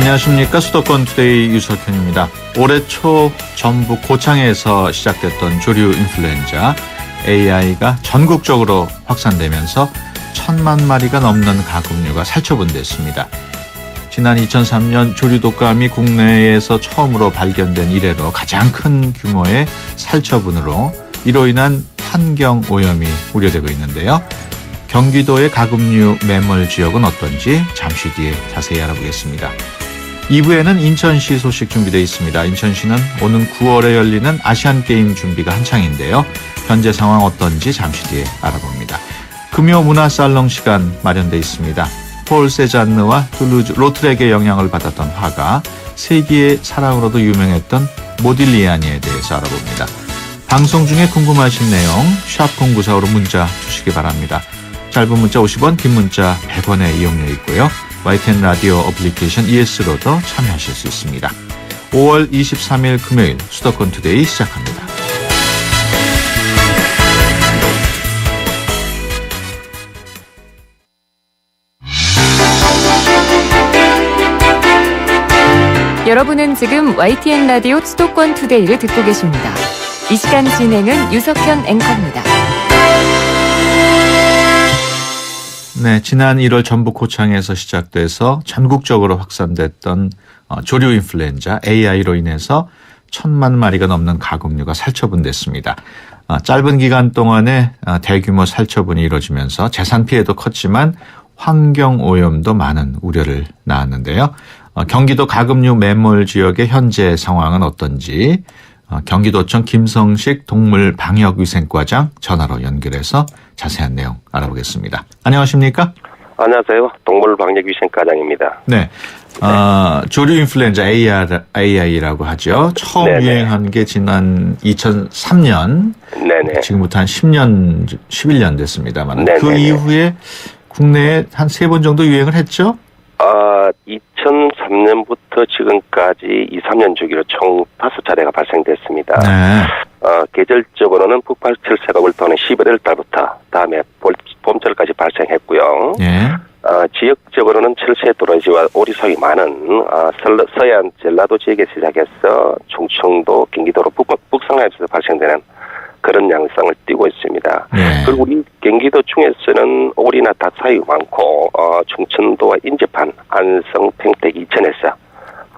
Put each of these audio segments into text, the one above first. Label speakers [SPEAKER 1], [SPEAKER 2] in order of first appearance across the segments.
[SPEAKER 1] 안녕하십니까. 수도권 투데이 유석현입니다. 올해 초 전북 고창에서 시작됐던 조류 인플루엔자 AI가 전국적으로 확산되면서 1,000만 마리가 넘는 가금류가 살처분됐습니다. 지난 2003년 조류 독감이 국내에서 처음으로 발견된 이래로 가장 큰 규모의 살처분으로 이로 인한 환경 오염이 우려되고 있는데요. 경기도의 가금류 매몰 지역은 어떤지 잠시 뒤에 자세히 알아보겠습니다. 2부에는 인천시 소식 준비되어 있습니다. 인천시는 오는 9월에 열리는 아시안게임 준비가 한창인데요. 현재 상황 어떤지 잠시 뒤에 알아봅니다. 금요 문화살롱 시간 마련되어 있습니다. 폴 세잔느와 툴루즈 로트렉의 영향을 받았던 화가 세기의 사랑으로도 유명했던 모딜리아니에 대해서 알아봅니다. 방송 중에 궁금하신 내용 샵0945로 문자 주시기 바랍니다. 짧은 문자 50원, 긴 문자 100원의 이용료 있고요. YTN 라디오 어플리케이션 ES로도 참여하실 수 있습니다. 5월 23일 금요일 수도권 투데이 시작합니다.
[SPEAKER 2] 여러분은 지금 YTN 라디오 수도권 투데이를 듣고 계십니다. 이 시간 진행은 유석현 앵커입니다.
[SPEAKER 1] 네, 지난 1월 전북 고창에서 시작돼서 전국적으로 확산됐던 조류 인플루엔자 AI로 인해서 1,000만 마리가 넘는 가금류가 살처분됐습니다. 짧은 기간 동안에 대규모 살처분이 이루어지면서 재산 피해도 컸지만 환경 오염도 많은 우려를 낳았는데요. 경기도 가금류 매몰 지역의 현재 상황은 어떤지 경기도청 김성식 동물방역위생과장 전화로 연결해서 자세한 내용 알아보겠습니다. 안녕하십니까?
[SPEAKER 3] 안녕하세요. 동물방역위생과장입니다.
[SPEAKER 1] 네, 조류 인플루엔자 AI라고 하죠. 처음
[SPEAKER 3] 네네.
[SPEAKER 1] 유행한 게 지난 2003년,
[SPEAKER 3] 네네.
[SPEAKER 1] 지금부터 한 10년, 11년 됐습니다만
[SPEAKER 3] 네네네.
[SPEAKER 1] 그 이후에 국내에 한 3번 정도 유행을 했죠?
[SPEAKER 3] 2003년부터 지금까지 2, 3년 주기로 총 5차례가 발생됐습니다.
[SPEAKER 1] 네.
[SPEAKER 3] 계절적으로는 북방 철새가 울터는 11월 달부터 다음에 봄철까지 발생했고요.
[SPEAKER 1] 네.
[SPEAKER 3] 지역적으로는 철새 도라지와 오리사위 많은 서해안 전라도 지역에 시작해서 충청도, 경기도로 북상하에서 발생되는 그런 양상을 띠고 있습니다.
[SPEAKER 1] 네.
[SPEAKER 3] 그리고 우리 경기도 중에서는 오리나 닭 사유 많고 충청도와 인접한 안성, 평택, 이천에서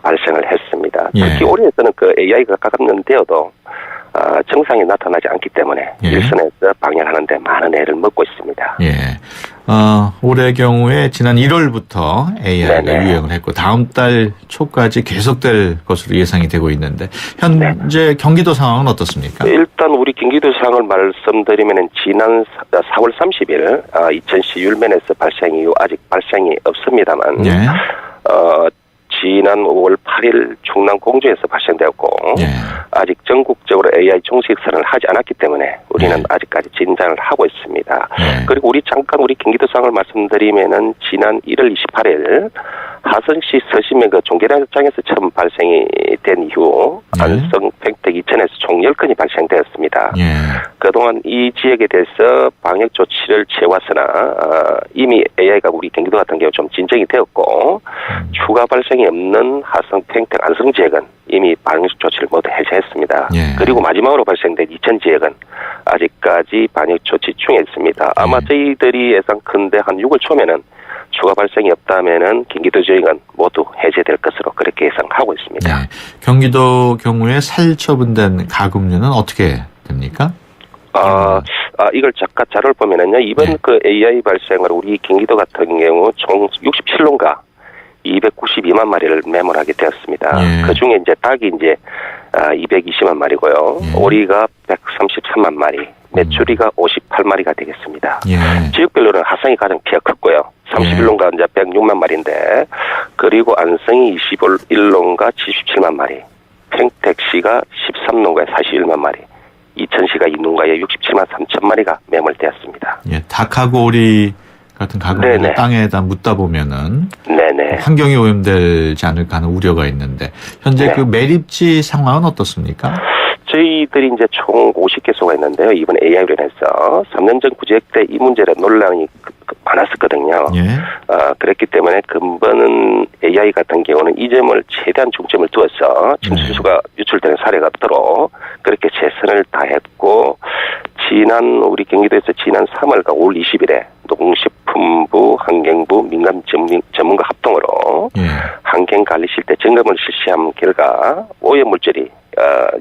[SPEAKER 3] 발생을 했습니다.
[SPEAKER 1] 예.
[SPEAKER 3] 특히 오리에서는 그 AI가 가깝는데요도 정상이 나타나지 않기 때문에
[SPEAKER 1] 예.
[SPEAKER 3] 일선에서 방역하는 데 많은 애를 먹고 있습니다.
[SPEAKER 1] 예. 올해 경우에 지난 1월부터 AI가
[SPEAKER 3] 네네.
[SPEAKER 1] 유행을 했고 다음 달 초까지 계속될 것으로 예상이 되고 있는데 현재 경기도 상황은 어떻습니까?
[SPEAKER 3] 일단 우리 경기도 상황을 말씀드리면 지난 4월 30일 이천시 율면에서 발생 이후 아직 발생이 없습니다만
[SPEAKER 1] 예.
[SPEAKER 3] 지난 5월 8일 충남 공주에서 발생되었고
[SPEAKER 1] 예.
[SPEAKER 3] 아직 전국적으로 AI 종식선을 하지 않았기 때문에 우리는
[SPEAKER 1] 예.
[SPEAKER 3] 아직까지 진단을 하고 있습니다.
[SPEAKER 1] 예.
[SPEAKER 3] 그리고 잠깐 우리 경기도 상황을 말씀드리면은 지난 1월 28일 하성시 서심의 그 종계량장에서 처음 발생이 된 이후
[SPEAKER 1] 예.
[SPEAKER 3] 안성, 평택, 이천에서 총 10건이 발생되었습니다.
[SPEAKER 1] 예.
[SPEAKER 3] 그동안 이 지역에 대해서 방역 조치를 취해왔으나 이미 AI가 우리 경기도 같은 경우 좀 진정이 되었고 추가 발생이 없는 하성, 평택, 안성 지역은 이미 방역 조치를 모두 해제했습니다.
[SPEAKER 1] 예.
[SPEAKER 3] 그리고 마지막으로 발생된 이천 지역은 아직까지 방역 조치 중에 있습니다. 아마 저희들이 예상컨대 한 6월 초면은 추가 발생이 없다면은 경기도 지역은 모두 해제될 것으로 그렇게 예상하고 있습니다.
[SPEAKER 1] 네. 경기도 경우에 살처분된 가금류는 어떻게 됩니까?
[SPEAKER 3] 이걸 잠깐 자료를 보면은요, 이번
[SPEAKER 1] 네.
[SPEAKER 3] 그 AI 발생을 우리 경기도 같은 경우 총 67농가 292만 마리를 매몰하게 되었습니다.
[SPEAKER 1] 예.
[SPEAKER 3] 그 중에 이제 닭이 이제 220만 마리고요.
[SPEAKER 1] 예.
[SPEAKER 3] 오리가 133만 마리, 메추리가 58마리가 되겠습니다.
[SPEAKER 1] 예.
[SPEAKER 3] 지역별로는 하성이 가장 피가 컸고요. 31농가 이제 106만 마리인데, 그리고 안성이 21농가 77만 마리, 평택시가 13농가에 41만 마리, 이천시가 2농가에 67만 3천 마리가 매몰되었습니다.
[SPEAKER 1] 예. 닭하고 오리 같은 가금류를
[SPEAKER 3] 네네.
[SPEAKER 1] 땅에다 묻다 보면은
[SPEAKER 3] 네네.
[SPEAKER 1] 환경이 오염되지 않을까 하는 우려가 있는데 현재
[SPEAKER 3] 네.
[SPEAKER 1] 그 매립지 상황은 어떻습니까?
[SPEAKER 3] 저희들이 이제 총 50개소가 있는데요. 이번 AI로 인해서 3년 전 구제역 때 이 문제로 논란이 많았었거든요.
[SPEAKER 1] 예.
[SPEAKER 3] 그랬기 때문에 근본은 AI 같은 경우는 이 점을 최대한 중점을 두어서 침수수가 유출되는 사례가 없도록 그렇게 최선을 다했고, 지난 우리 경기도에서 지난 3월과 5월 20일에 농식품부, 환경부, 민간 전문가 합동으로
[SPEAKER 1] 예.
[SPEAKER 3] 환경관리 실태 점검을 실시한 결과 오염물질이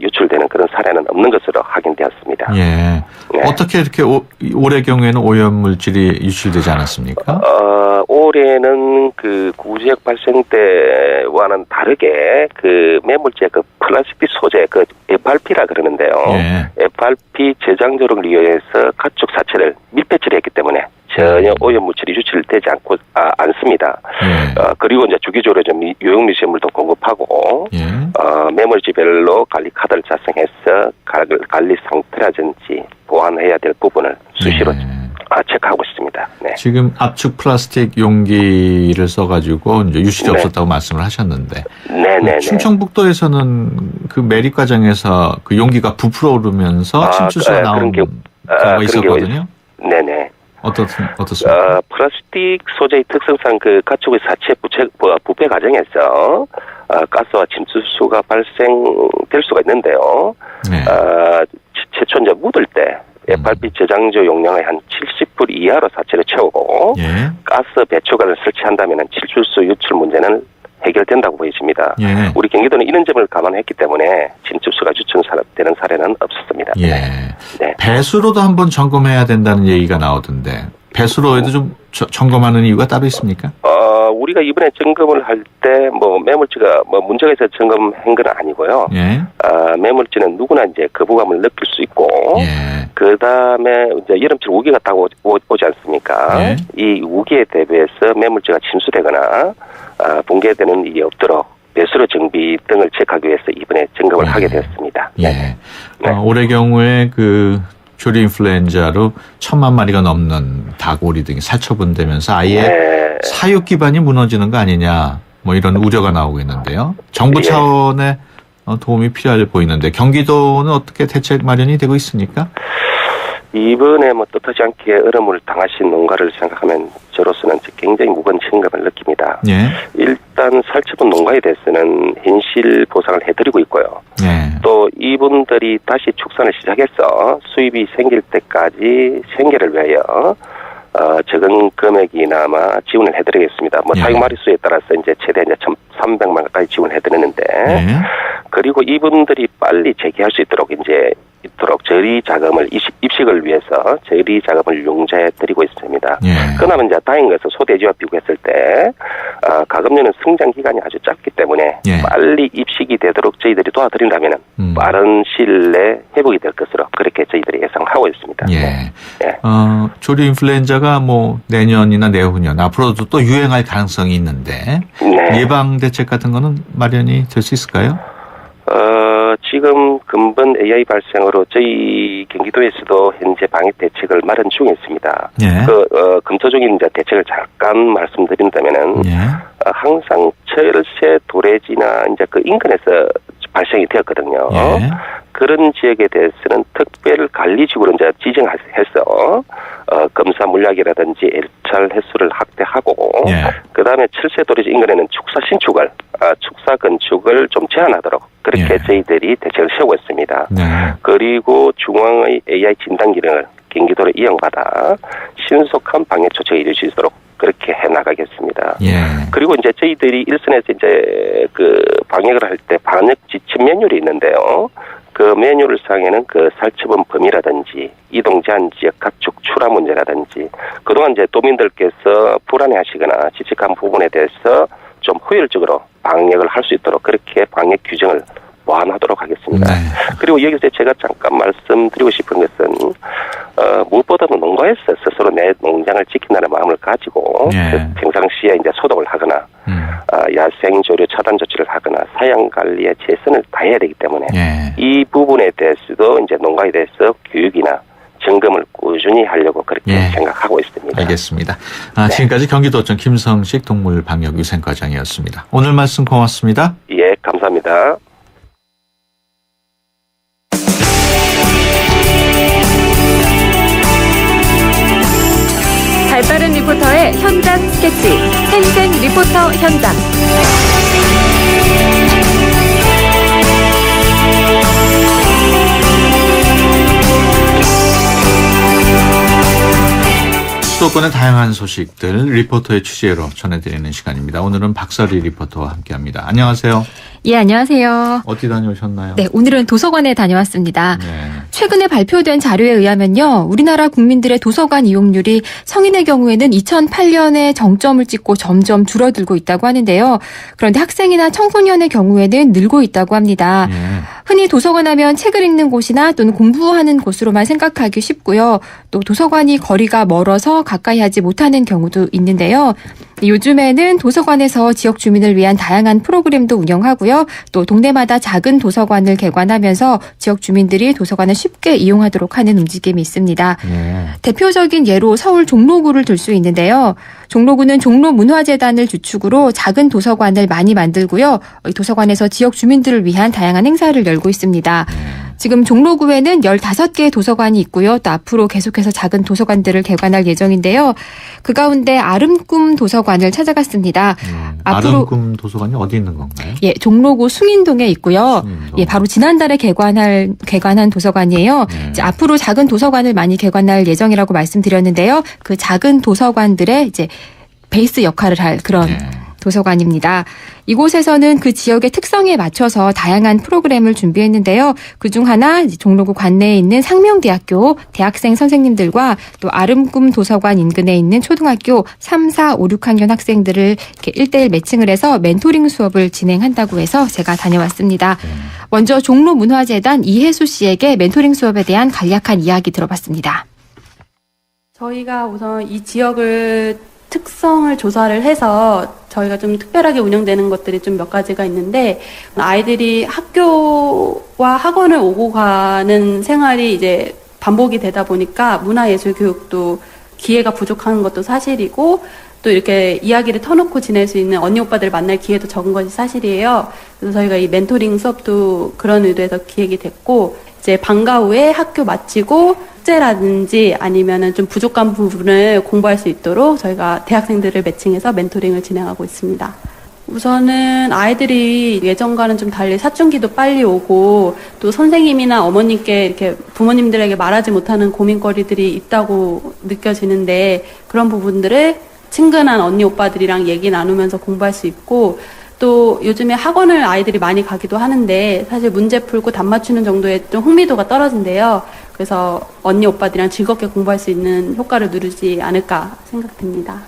[SPEAKER 3] 유출되는 그런 사례는 없는 것으로 확인되었습니다.
[SPEAKER 1] 예.
[SPEAKER 3] 네.
[SPEAKER 1] 어떻게 이렇게 올해 경우에는 오염물질이 유출되지 않았습니까?
[SPEAKER 3] 올해는 그 구제역 발생 때와는 다르게 그 매물제 그 플라스틱 소재 그 FRP라 그러는데요.
[SPEAKER 1] 예.
[SPEAKER 3] FRP 제장조를 이용해서 가축 사체를 밀폐 처리했기 때문에 전혀 오염물질이 유출되지 않습니다.
[SPEAKER 1] 예.
[SPEAKER 3] 그리고 이제 주기적으로 좀 유용 미세물도 공급하고
[SPEAKER 1] 예.
[SPEAKER 3] 매물지별로 관리 카드를 작성해서 관리 상태라든지 보완해야 될 부분을 수시로
[SPEAKER 1] 예.
[SPEAKER 3] 체크하고 있습니다. 네.
[SPEAKER 1] 지금 압축 플라스틱 용기를 써가지고 이제 유실이
[SPEAKER 3] 네.
[SPEAKER 1] 없었다고 말씀을 하셨는데,
[SPEAKER 3] 네네네.
[SPEAKER 1] 충청북도에서는 그 매립 과정에서 그 용기가 부풀어 오르면서 침수수가 나온 경우가 있었거든요.
[SPEAKER 3] 네네.
[SPEAKER 1] 어떻습니까?
[SPEAKER 3] 플라스틱 소재의 특성상 그 가축의 사체 부패 과정에서 가스와 침수수가 발생될 수가 있는데요.
[SPEAKER 1] 네.
[SPEAKER 3] 최초 이제 묻을 때 FRP 저장조 용량의 한 70% 이하로 사체를 채우고
[SPEAKER 1] 예.
[SPEAKER 3] 가스 배출관을 설치한다면 침수수 유출 문제는 해결된다고 보여집니다.
[SPEAKER 1] 예.
[SPEAKER 3] 우리 경기도는 이런 점을 감안했기 때문에 침수수가 유출되는 사례는 없었습니다.
[SPEAKER 1] 예.
[SPEAKER 3] 네.
[SPEAKER 1] 배수로도 한번 점검해야 된다는 얘기가 나오던데, 배수로에도 좀 점검하는 이유가 따로 있습니까?
[SPEAKER 3] 우리가 이번에 점검을 할 때 매물지가 문제가 있어서 점검한 건 아니고요.
[SPEAKER 1] 예.
[SPEAKER 3] 매물지는 누구나 이제 거부감을 느낄 수 있고,
[SPEAKER 1] 예.
[SPEAKER 3] 그 다음에 이제 여름철 우기가 딱 오지 않습니까?
[SPEAKER 1] 예.
[SPEAKER 3] 이 우기에 대비해서 매물지가 침수되거나 붕괴되는 일이 없도록 배수로 정비 등을 체크하기 위해서 이번에 점검을
[SPEAKER 1] 예.
[SPEAKER 3] 하게 되었습니다.
[SPEAKER 1] 예.
[SPEAKER 3] 네.
[SPEAKER 1] 올해 경우에 그 조류 인플루엔자로 1,000만 마리가 넘는 닭, 오리 등이 살처분되면서 아예
[SPEAKER 3] 네.
[SPEAKER 1] 사육 기반이 무너지는 거 아니냐, 뭐 이런 우려가 나오고 있는데요. 정부
[SPEAKER 3] 예.
[SPEAKER 1] 차원의 도움이 필요해 보이는데, 경기도는 어떻게 대책 마련이 되고 있습니까?
[SPEAKER 3] 이번에 뜻하지 않게 어려움을 당하신 농가를 생각하면 저로서는 굉장히 무거운 책임감을 느낍니다.
[SPEAKER 1] 예.
[SPEAKER 3] 일단 살처분 농가에 대해서는 현실 보상을 해드리고 있고요.
[SPEAKER 1] 예.
[SPEAKER 3] 또 이분들이 다시 축산을 시작해서 수입이 생길 때까지 생계를 위하여 적은 금액이나마 지원을 해드리겠습니다.
[SPEAKER 1] 예.
[SPEAKER 3] 사육 마리수에 따라서 이제 최대 1,300만 원까지 지원해드리는데,
[SPEAKER 1] 예.
[SPEAKER 3] 그리고 이분들이 빨리 재개할 수 있도록 저리 자금을 입식을 위해서 저리 자금을 융자해 드리고 있습니다.
[SPEAKER 1] 예.
[SPEAKER 3] 그나마 이제 다행인 것은 소돼지와 비교했을 때 가금류는 성장 기간이 아주 짧기 때문에
[SPEAKER 1] 예.
[SPEAKER 3] 빨리 입식이 되도록 저희들이 도와드린다면 빠른 시일 내에 회복이 될 것으로 그렇게 저희들이 예상하고 있습니다.
[SPEAKER 1] 예.
[SPEAKER 3] 예.
[SPEAKER 1] 조류 인플루엔자가 뭐 내년이나 내후년 앞으로도 또 유행할 가능성이 있는데,
[SPEAKER 3] 네.
[SPEAKER 1] 예방 대책 같은 거는 마련이 될 수 있을까요?
[SPEAKER 3] 지금 근본 AI 발생으로 저희 경기도에서도 현재 방역 대책을 마련 중에 있습니다.
[SPEAKER 1] 예.
[SPEAKER 3] 검토 중인 이제 대책을 잠깐 말씀드린다면은,
[SPEAKER 1] 예.
[SPEAKER 3] 항상 철새 도래지나 이제 그 인근에서 발생이 되었거든요.
[SPEAKER 1] 예.
[SPEAKER 3] 그런 지역에 대해서는 특별 관리지구로 이제 지정해서 검사 물약이라든지 일찰 횟수를 확대하고,
[SPEAKER 1] 예.
[SPEAKER 3] 그 다음에 철새 도래지 인근에는 축사 건축을 좀 제한하도록 그렇게
[SPEAKER 1] 예.
[SPEAKER 3] 저희들이 대책을 세우고 있습니다.
[SPEAKER 1] 네.
[SPEAKER 3] 그리고 중앙의 AI 진단 기능을 경기도로 이용받아 신속한 방역 조치가 이룰 수 있도록 그렇게 해 나가겠습니다.
[SPEAKER 1] 예.
[SPEAKER 3] 그리고 이제 저희들이 일선에서 이제 그 방역을 할 때 방역 지침 매뉴얼이 있는데요. 그 매뉴얼 상에는 그 살처분 범위라든지 이동 제한 지역 가축 출하 문제라든지 그동안 이제 도민들께서 불안해하시거나 지적한 부분에 대해서 좀 효율적으로 방역을 할 수 있도록 그렇게 방역 규정을 보완하도록 하겠습니다.
[SPEAKER 1] 네.
[SPEAKER 3] 그리고 여기서 제가 잠깐 말씀드리고 싶은 것은 무엇보다도 농가에서 스스로 내 농장을 지킨다는 마음을 가지고
[SPEAKER 1] 예.
[SPEAKER 3] 평상시에 이제 소독을 하거나 야생 조류 차단 조치를 하거나 사양 관리에 최선을 다해야 되기 때문에
[SPEAKER 1] 예.
[SPEAKER 3] 이 부분에 대해서도 이제 농가에 대해서 교육이나 점검을 꾸준히 하려고 그렇게
[SPEAKER 1] 예.
[SPEAKER 3] 생각하고 있습니다.
[SPEAKER 1] 알겠습니다.
[SPEAKER 3] 네.
[SPEAKER 1] 지금까지 경기도청 김성식 동물방역위생과장이었습니다. 오늘 말씀 고맙습니다.
[SPEAKER 3] 예, 감사합니다.
[SPEAKER 2] 발빠른 리포터 현장 스케치, 생생 리포터 현장.
[SPEAKER 1] 수도권의 다양한 소식들 리포터의 취재로 전해드리는 시간입니다. 오늘은 박설희 리포터와 함께합니다. 안녕하세요.
[SPEAKER 2] 예, 안녕하세요.
[SPEAKER 1] 어디 다녀오셨나요?
[SPEAKER 2] 네, 오늘은 도서관에 다녀왔습니다.
[SPEAKER 1] 네.
[SPEAKER 2] 최근에 발표된 자료에 의하면요, 우리나라 국민들의 도서관 이용률이 성인의 경우에는 2008년에 정점을 찍고 점점 줄어들고 있다고 하는데요. 그런데 학생이나 청소년의 경우에는 늘고 있다고 합니다.
[SPEAKER 1] 네.
[SPEAKER 2] 흔히 도서관 하면 책을 읽는 곳이나 또는 공부하는 곳으로만 생각하기 쉽고요. 또 도서관이 거리가 멀어서 가까이 하지 못하는 경우도 있는데요. 요즘에는 도서관에서 지역 주민을 위한 다양한 프로그램도 운영하고요. 또 동네마다 작은 도서관을 개관하면서 지역 주민들이 도서관을 쉽게 이용하도록 하는 움직임이 있습니다.
[SPEAKER 1] 네.
[SPEAKER 2] 대표적인 예로 서울 종로구를 들 수 있는데요. 종로구는 종로문화재단을 주축으로 작은 도서관을 많이 만들고요. 이 도서관에서 지역 주민들을 위한 다양한 행사를 열고 있습니다. 지금 종로구에는 15개의 도서관이 있고요. 또 앞으로 계속해서 작은 도서관들을 개관할 예정인데요. 그 가운데 아름꿈 도서관을 찾아갔습니다.
[SPEAKER 1] 아름꿈 도서관이 어디 있는 건가요?
[SPEAKER 2] 예, 종로구 숭인동에 있고요.
[SPEAKER 1] 숭인동.
[SPEAKER 2] 예, 바로 지난달에 개관한 도서관이에요.
[SPEAKER 1] 네.
[SPEAKER 2] 이제 앞으로 작은 도서관을 많이 개관할 예정이라고 말씀드렸는데요. 그 작은 도서관들의 이제 베이스 역할을 할 그런
[SPEAKER 1] 네.
[SPEAKER 2] 도서관입니다. 이곳에서는 그 지역의 특성에 맞춰서 다양한 프로그램을 준비했는데요. 그중 하나 이제 종로구 관내에 있는 상명대학교 대학생 선생님들과 또 아름꿈 도서관 인근에 있는 초등학교 3, 4, 5, 6학년 학생들을 이렇게 1대1 매칭을 해서 멘토링 수업을 진행한다고 해서 제가 다녀왔습니다. 먼저 종로문화재단 이혜수 씨에게 멘토링 수업에 대한 간략한 이야기 들어봤습니다.
[SPEAKER 4] 저희가 우선 이 지역을 특성을 조사를 해서 저희가 좀 특별하게 운영되는 것들이 좀 몇 가지가 있는데, 아이들이 학교와 학원을 오고 가는 생활이 이제 반복이 되다 보니까 문화예술 교육도 기회가 부족한 것도 사실이고, 또 이렇게 이야기를 터놓고 지낼 수 있는 언니 오빠들 만날 기회도 적은 것이 사실이에요. 그래서 저희가 이 멘토링 수업도 그런 의도에서 기획이 됐고, 이제 방과 후에 학교 마치고 숙제라든지 아니면은 좀 부족한 부분을 공부할 수 있도록 저희가 대학생들을 매칭해서 멘토링을 진행하고 있습니다. 우선은 아이들이 예전과는 좀 달리 사춘기도 빨리 오고, 또 선생님이나 어머님께 이렇게 부모님들에게 말하지 못하는 고민거리들이 있다고 느껴지는데, 그런 부분들을 친근한 언니 오빠들이랑 얘기 나누면서 공부할 수 있고, 또 요즘에 학원을 아이들이 많이 가기도 하는데 사실 문제 풀고 답 맞추는 정도의 좀 흥미도가 떨어진대요. 그래서 언니 오빠들이랑 즐겁게 공부할 수 있는 효과를 누리지 않을까 생각됩니다.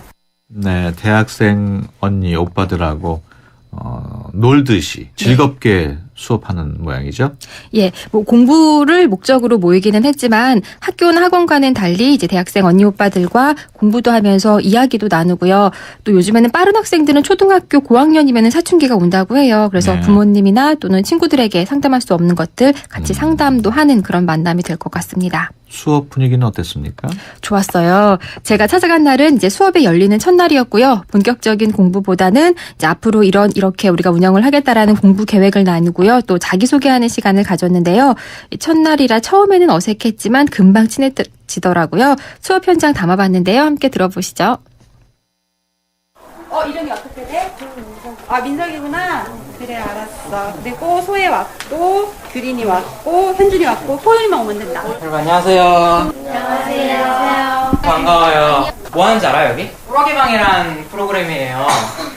[SPEAKER 1] 네, 대학생 언니 오빠들하고 놀듯이 즐겁게 수업하는 모양이죠.
[SPEAKER 2] 예, 뭐 공부를 목적으로 모이기는 했지만 학교나 학원과는 달리 이제 대학생 언니 오빠들과 공부도 하면서 이야기도 나누고요. 또 요즘에는 빠른 학생들은 초등학교 고학년이면 사춘기가 온다고 해요. 그래서
[SPEAKER 1] 네.
[SPEAKER 2] 부모님이나 또는 친구들에게 상담할 수 없는 것들 같이 상담도 하는 그런 만남이 될 것 같습니다.
[SPEAKER 1] 수업 분위기는 어땠습니까?
[SPEAKER 2] 좋았어요. 제가 찾아간 날은 이제 수업이 열리는 첫날이었고요. 본격적인 공부보다는 이제 앞으로 이렇게 우리가 운영을 하겠다라는 공부 계획을 나누고요. 또 자기소개하는 시간을 가졌는데요. 첫날이라 처음에는 어색했지만 금방 친해지더라고요. 수업 현장 담아봤는데요. 함께 들어보시죠.
[SPEAKER 4] 이름이 어떻게 돼? 아, 민석이구나. 그래, 알았어. 그리고 소혜 왔고, 규린이 왔고, 현준이 왔고, 토요일만 오면 된다.
[SPEAKER 5] 여러분 안녕하세요. 안녕하세요. 반가워요. 뭐 하는지 알아요, 여기? 꾸러기방이란 프로그램이에요.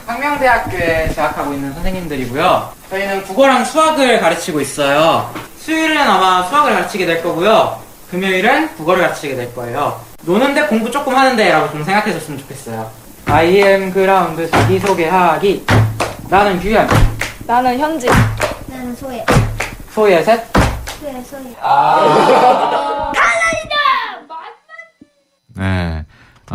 [SPEAKER 5] 상명대학교에 재학하고 있는 선생님들이고요. 저희는 국어랑 수학을 가르치고 있어요. 수요일은 아마 수학을 가르치게 될 거고요. 금요일은 국어를 가르치게 될 거예요. 노는데 공부 조금 하는데 라고 좀 생각해 줬으면 좋겠어요. I am 그라운드 자기소개하기. 나는 규현.
[SPEAKER 6] 나는 현지.
[SPEAKER 7] 나는 소혜.
[SPEAKER 5] 소희의 셋.
[SPEAKER 7] 소혜.
[SPEAKER 1] 네,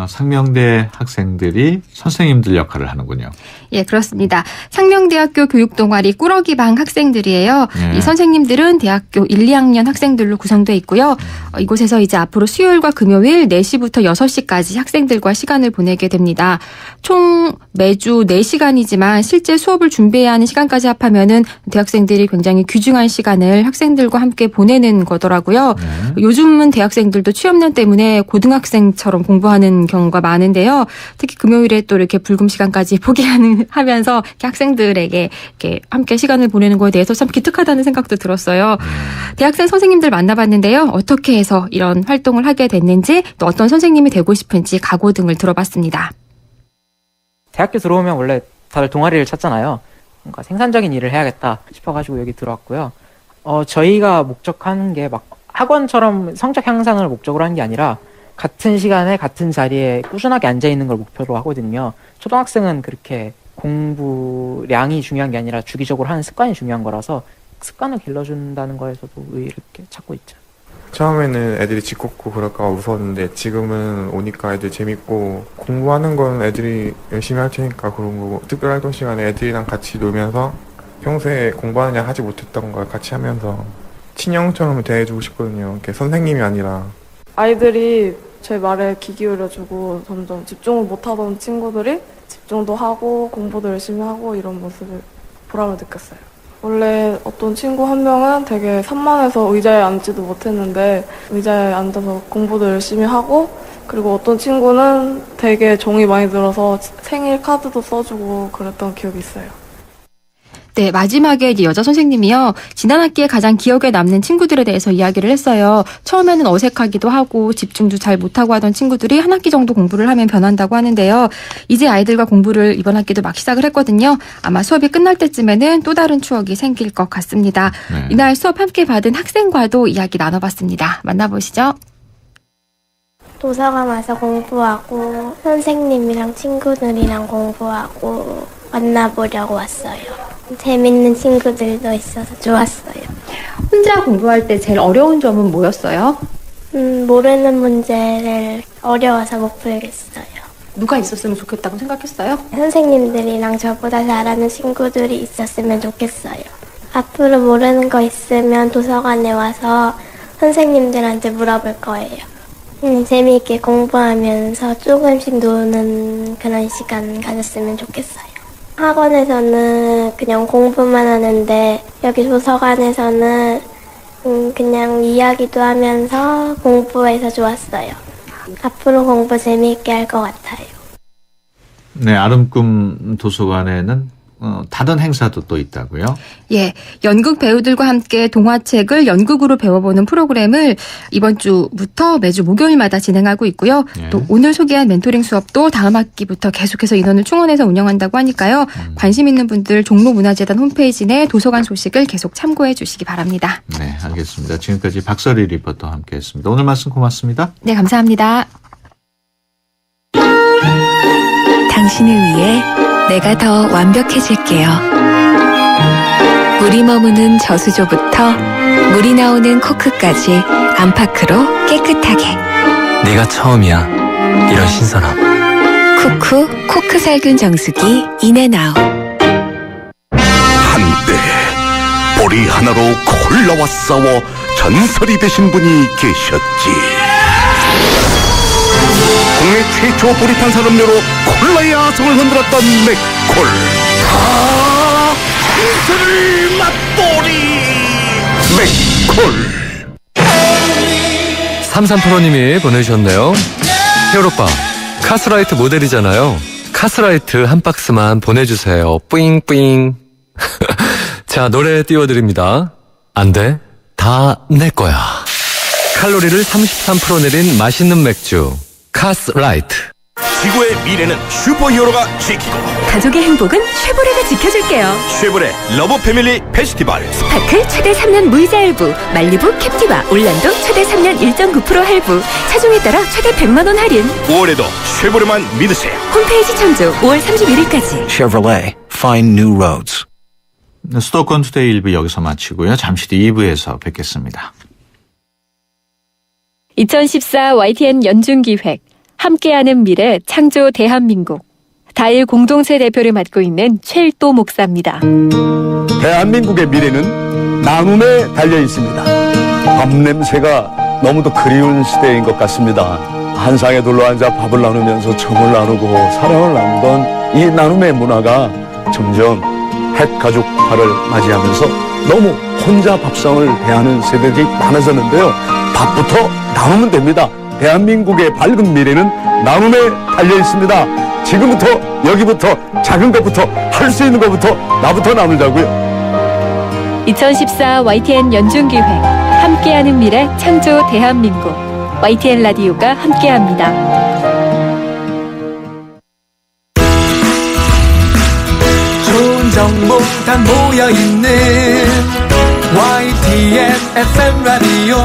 [SPEAKER 1] 상명대 학생들이 선생님들 역할을 하는군요.
[SPEAKER 2] 예, 그렇습니다. 상명대학교 교육동아리 꾸러기방 학생들이에요.
[SPEAKER 1] 네.
[SPEAKER 2] 이 선생님들은 대학교 1, 2학년 학생들로 구성되어 있고요. 이곳에서 이제 앞으로 수요일과 금요일 4시부터 6시까지 학생들과 시간을 보내게 됩니다. 총 매주 4시간이지만 실제 수업을 준비해야 하는 시간까지 합하면은 대학생들이 굉장히 귀중한 시간을 학생들과 함께 보내는 거더라고요.
[SPEAKER 1] 네.
[SPEAKER 2] 요즘은 대학생들도 취업난 때문에 고등학생처럼 공부하는 경우가 많은데요. 특히 금요일에 또 이렇게 불금 시간까지 포기하면서 학생들에게 이렇게 함께 시간을 보내는 거에 대해서 참 기특하다는 생각도 들었어요. 대학생 선생님들 만나봤는데요. 어떻게 해서 이런 활동을 하게 됐는지 또 어떤 선생님이 되고 싶은지 각오 등을 들어봤습니다.
[SPEAKER 5] 대학교 들어오면 원래 다들 동아리를 찾잖아요. 뭔가 생산적인 일을 해야겠다 싶어가지고 여기 들어왔고요. 저희가 목적하는 게 막 학원처럼 성적 향상을 목적으로 하는 게 아니라 같은 시간에 같은 자리에 꾸준하게 앉아있는 걸 목표로 하거든요. 초등학생은 그렇게 공부량이 중요한 게 아니라 주기적으로 하는 습관이 중요한 거라서 습관을 길러준다는 거에서도 의의를 이렇게 찾고 있죠.
[SPEAKER 6] 처음에는 애들이 짓궂고 그럴까 무서웠는데 지금은 오니까 애들 재밌고 공부하는 건 애들이 열심히 할 테니까 그런 거고 특별활동 시간에 애들이랑 같이 놀면서 평소에 공부하느냐 하지 못했던 걸 같이 하면서 친형처럼 대해주고 싶거든요. 이렇게 선생님이 아니라.
[SPEAKER 8] 아이들이 제 말에 귀 기울여주고 점점 집중을 못하던 친구들이 집중도 하고 공부도 열심히 하고 이런 모습을 보람을 느꼈어요. 원래 어떤 친구 한 명은 되게 산만해서 의자에 앉지도 못했는데 의자에 앉아서 공부도 열심히 하고 그리고 어떤 친구는 되게 정이 많이 들어서 생일 카드도 써주고 그랬던 기억이 있어요.
[SPEAKER 2] 네, 마지막에 이제 여자 선생님이요. 지난 학기에 가장 기억에 남는 친구들에 대해서 이야기를 했어요. 처음에는 어색하기도 하고 집중도 잘 못하고 하던 친구들이 한 학기 정도 공부를 하면 변한다고 하는데요. 이제 아이들과 공부를 이번 학기도 막 시작을 했거든요. 아마 수업이 끝날 때쯤에는 또 다른 추억이 생길 것 같습니다.
[SPEAKER 1] 네.
[SPEAKER 2] 이날 수업 함께 받은 학생과도 이야기 나눠봤습니다. 만나보시죠.
[SPEAKER 7] 도서관 와서 공부하고 선생님이랑 친구들이랑 공부하고 만나보려고 왔어요. 재밌는 친구들도 있어서 좋았어요.
[SPEAKER 2] 혼자 공부할 때 제일 어려운 점은 뭐였어요?
[SPEAKER 7] 모르는 문제를 어려워서 못 풀겠어요.
[SPEAKER 2] 누가 있었으면 좋겠다고 생각했어요?
[SPEAKER 7] 선생님들이랑 저보다 잘하는 친구들이 있었으면 좋겠어요. 앞으로 모르는 거 있으면 도서관에 와서 선생님들한테 물어볼 거예요. 재미있게 공부하면서 조금씩 노는 그런 시간 가졌으면 좋겠어요. 학원에서는 그냥 공부만 하는데 여기 도서관에서는 그냥 이야기도 하면서 공부해서 좋았어요. 앞으로 공부 재미있게 할 것 같아요.
[SPEAKER 1] 네, 아름꿈 도서관에는 다른 행사도 또 있다고요?
[SPEAKER 2] 예, 연극 배우들과 함께 동화책을 연극으로 배워보는 프로그램을 이번 주부터 매주 목요일마다 진행하고 있고요.
[SPEAKER 1] 예.
[SPEAKER 2] 또 오늘 소개한 멘토링 수업도 다음 학기부터 계속해서 인원을 충원해서 운영한다고 하니까요. 관심 있는 분들 종로문화재단 홈페이지 내 도서관 소식을 계속 참고해 주시기 바랍니다.
[SPEAKER 1] 네, 알겠습니다. 지금까지 박설희 리포터와 함께했습니다. 오늘 말씀 고맙습니다.
[SPEAKER 2] 네, 감사합니다.
[SPEAKER 9] 당신을 위해 내가 더 완벽해질게요. 물이 머무는 저수조부터 물이 나오는 코크까지 안파크로 깨끗하게.
[SPEAKER 10] 내가 처음이야. 이런 신선함.
[SPEAKER 9] 쿠쿠 코크 살균 정수기 인앤아웃.
[SPEAKER 11] 한때 보리 하나로 콜라와 싸워 전설이 되신 분이 계셨지. 국내 최초 보리 탄산 음료로 콜라의 아성을 흔들었던 맥콜. 전설의 맛보리 맥콜.
[SPEAKER 10] 3385님이 보내주셨네요. 히어로빠, 카스라이트 모델이잖아요. 카스라이트 한 박스만 보내주세요. 뿌잉뿌잉. 자, 노래 띄워드립니다. 안 돼. 다 내 거야. 칼로리를 33% 내린 맛있는 맥주. 카스라이트.
[SPEAKER 11] 지구의 미래는 슈퍼히어로가 지키고
[SPEAKER 9] 가족의 행복은 쉐보레가 지켜줄게요.
[SPEAKER 11] 쉐보레 러브 패밀리 페스티벌.
[SPEAKER 9] 스파클 최대 3년 무이자 할부, 말리부 캡티바, 올란도 최대 3년 1.9% 할부, 차종에 따라 최대 100만 원 할인.
[SPEAKER 11] 5월에도 쉐보레만 믿으세요.
[SPEAKER 9] 홈페이지 참조 5월 31일까지.
[SPEAKER 10] Chevrolet. Find new roads.
[SPEAKER 1] 수도권 투데이 1부 여기서 마치고요. 잠시 뒤 2부에서 뵙겠습니다.
[SPEAKER 12] 2014 YTN 연중기획 함께하는 미래 창조 대한민국 다일 공동체 대표를 맡고 있는 최일도 목사입니다.
[SPEAKER 13] 대한민국의 미래는 나눔에 달려 있습니다. 밥 냄새가 너무도 그리운 시대인 것 같습니다. 한 상에 둘러앉아 밥을 나누면서 정을 나누고 사랑을 나누던 이 나눔의 문화가 점점 핵가족화를 맞이하면서 너무 혼자 밥상을 대하는 세대들이 많아졌는데요. 밥부터 나누면 됩니다. 대한민국의 밝은 미래는 나눔에 달려 있습니다. 지금부터 여기부터 작은 것부터 할 수 있는 것부터 나부터 나누자고요.
[SPEAKER 12] 2014 YTN 연중기획 함께하는 미래 창조 대한민국 YTN 라디오가 함께합니다.
[SPEAKER 14] 좋은 정보 다 모여있는 YTN FM 라디오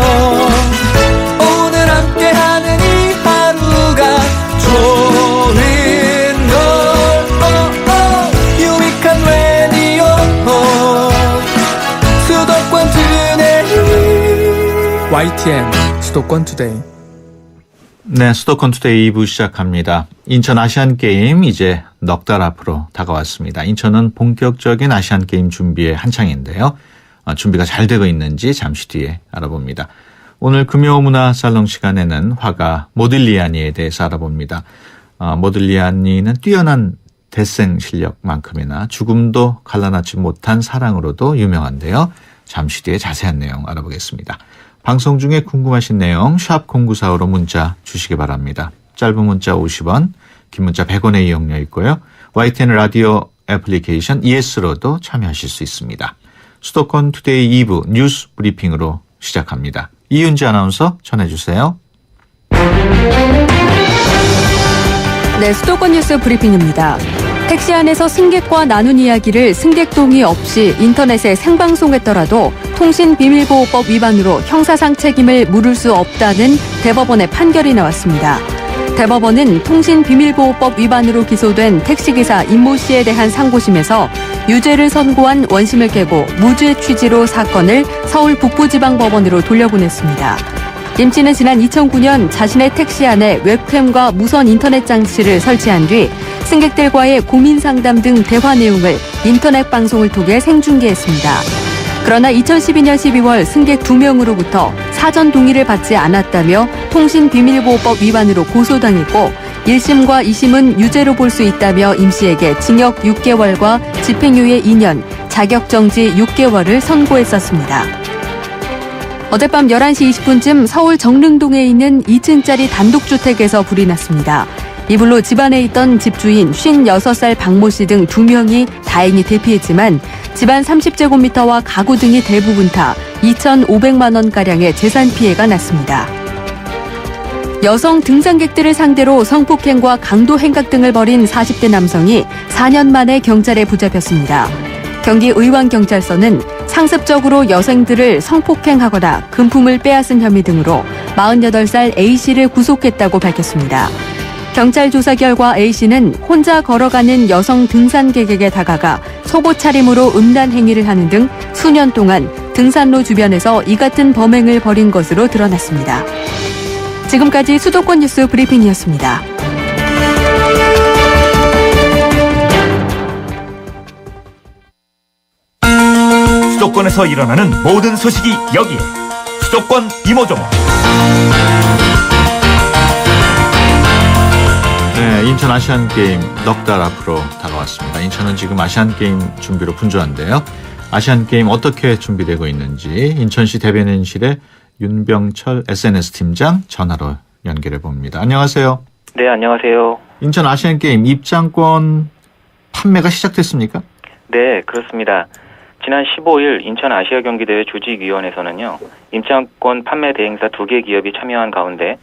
[SPEAKER 14] 오늘 함께하는 이 하루가 좋은 걸 유익한 라디오 수도권 투데이 YTN 수도권 투데이.
[SPEAKER 1] 네, 수도권 투데이 2부 시작합니다. 인천 아시안게임 이제 넉 달 앞으로 다가왔습니다. 인천은 본격적인 아시안게임 준비에 한창인데요. 준비가 잘 되고 있는지 잠시 뒤에 알아봅니다. 오늘 금요문화살롱 시간에는 화가 모딜리아니에 대해서 알아봅니다. 모딜리아니는 뛰어난 대생 실력만큼이나 죽음도 갈라놓지 못한 사랑으로도 유명한데요. 잠시 뒤에 자세한 내용 알아보겠습니다. 방송 중에 궁금하신 내용 샵 0945로 문자 주시기 바랍니다. 짧은 문자 50원, 긴 문자 100원의 이용료 있고요. YTN 라디오 애플리케이션 ES로도 참여하실 수 있습니다. 수도권 투데이 2부 뉴스 브리핑으로 시작합니다. 이윤지 아나운서 전해주세요.
[SPEAKER 15] 네, 수도권 뉴스 브리핑입니다. 택시 안에서 승객과 나눈 이야기를 승객 동의 없이 인터넷에 생방송했더라도 통신비밀보호법 위반으로 형사상 책임을 물을 수 없다는 대법원의 판결이 나왔습니다. 대법원은 통신비밀보호법 위반으로 기소된 택시기사 임모 씨에 대한 상고심에서 유죄를 선고한 원심을 깨고 무죄 취지로 사건을 서울 북부지방법원으로 돌려보냈습니다. 임 씨는 지난 2009년 자신의 택시 안에 웹캠과 무선 인터넷 장치를 설치한 뒤 승객들과의 고민 상담 등 대화 내용을 인터넷 방송을 통해 생중계했습니다. 그러나 2012년 12월 승객 2명으로부터 사전 동의를 받지 않았다며 통신비밀보호법 위반으로 고소당했고 1심과 2심은 유죄로 볼 수 있다며 임 씨에게 징역 6개월과 집행유예 2년, 자격정지 6개월을 선고했었습니다. 어젯밤 11시 20분쯤 서울 정릉동에 있는 2층짜리 단독주택에서 불이 났습니다. 이 불로 집안에 있던 집주인 56살 박모 씨 등 2명이 다행히 대피했지만 집안 30제곱미터와 가구 등이 대부분 타 2,500만 원가량의 재산 피해가 났습니다. 여성 등산객들을 상대로 성폭행과 강도 행각 등을 벌인 40대 남성이 4년 만에 경찰에 붙잡혔습니다. 경기 의왕경찰서는 상습적으로 여성들을 성폭행하거나 금품을 빼앗은 혐의 등으로 48살 A씨를 구속했다고 밝혔습니다. 경찰 조사 결과 A씨는 혼자 걸어가는 여성 등산객에게 다가가 속옷 차림으로 음란 행위를 하는 등 수년 동안 등산로 주변에서 이 같은 범행을 벌인 것으로 드러났습니다. 지금까지 수도권 뉴스 브리핑이었습니다.
[SPEAKER 11] 수도권에서 일어나는 모든 소식이 여기에 수도권 이모저모.
[SPEAKER 1] 네, 인천 아시안게임 넉 달 앞으로 다가왔습니다. 인천은 지금 아시안게임 준비로 분주한데요. 아시안게임 어떻게 준비되고 있는지 인천시 대변인실의 윤병철 SNS 팀장 전화로 연결해 봅니다. 안녕하세요.
[SPEAKER 16] 네, 안녕하세요.
[SPEAKER 1] 인천 아시안게임 입장권 판매가 시작됐습니까?
[SPEAKER 16] 네, 그렇습니다. 지난 15일 인천 아시아경기대회 조직위원회에서는요, 입장권 판매 대행사 2개 기업이 참여한 가운데